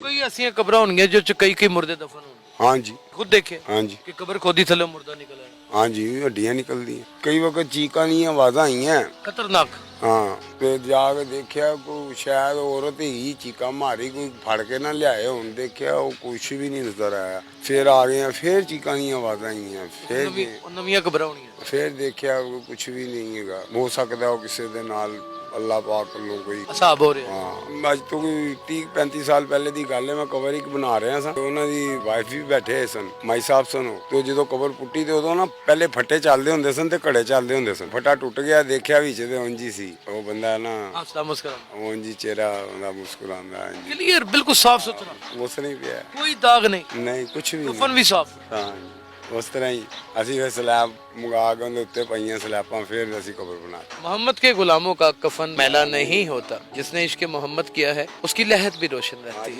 कई ऐसी कब्र होंगी जो कई मुर्दे दफन होंगे। हाँ जी, खुद देखे हाँ जी, कि कब्र खोदी थले मुर्दा निकला है। हाँ जी, हड्डियां निकलती हैं। कई वक्त चीकां दी आवाज़ां आईयां। खतरनाक। हाँ, ते जाके देखिया कोई शायद औरत ही चीका मारी, कोई फड़ के ना लियाए होन। देखिया वो कुछ भी नहीं नजर आया। फिर आ गए, फिर चीकां दी आवाज़ां आईयां। नवीं कब्र होनी है। फिर देखिया कुछ भी नहीं हैगा। हो सकदा वो किसी दे नाल अल्लाह पाक ਵੱਲੋਂ ਕੋਈ ਹਿਸਾਬ ਹੋ ਰਿਹਾ। ਹਾਂ ਅੱਜ ਤੋਂ ਕੋਈ 30-35 ਸਾਲ ਪਹਿਲੇ ਦੀ ਗੱਲ ਹੈ। ਮੈਂ ਕਬਰ ਇੱਕ ਬਣਾ ਰਿਹਾ ਸਾਂ। ਉਹਨਾਂ ਦੀ ਵਾਈਫ ਵੀ ਬੈਠੇ ਹੋਏ ਸਨ, ਮਾਈ ਸਾਹਿਬ ਸਨ। ਤੇ ਜਦੋਂ ਕਬਰ ਪੁੱਟੀ ਤੇ ਉਦੋਂ ਨਾ ਪਹਿਲੇ ਫੱਟੇ ਚੱਲਦੇ ਹੁੰਦੇ ਸਨ ਤੇ ਘੜੇ ਚੱਲਦੇ ਹੁੰਦੇ ਸਨ। ਫੱਟਾ ਟੁੱਟ ਗਿਆ, ਦੇਖਿਆ ਵਿੱਚ ਤੇ ਉਂਝ ਹੀ ਸੀ। ਉਹ ਬੰਦਾ ਨਾ ਹੱਸਦਾ ਮੁਸਕਰਾਉਂਦਾ ਉਂਝ ਹੀ ਚਿਹਰਾ ਉਹਦਾ ਮੁਸਕਰਾਉਂਦਾ ਕਲੀਅਰ ਬਿਲਕੁਲ ਸਾਫ ਸੁਥਰਾ ਉਸ ਨਹੀਂ ਪਿਆ, ਕੋਈ ਦਾਗ ਨਹੀਂ ਨਹੀਂ ਕੁਛ ਵੀ ਕਫਨ ਨਹੀਂ। ਵੀ ਸਾਫ। ਹਾਂ ਉਸ ਤਰ੍ਹਾਂ ਹੀ ਅਸੀਂ ਫਿਰ ਸਲੈਬ ਮੰਗਾ ਕੇ ਉਹਦੇ ਉੱਤੇ ਪਈਆਂ ਸਲੈਬਾਂ, ਫਿਰ ਅਸੀਂ ਕਬਰ ਬਣਾ ਦਿੱਤੀ। मोहम्मद के गुलामों का कफन मैला नहीं होता। जिसने इश्क मोहम्मद किया है उसकी लहत भी रोशन रहती है।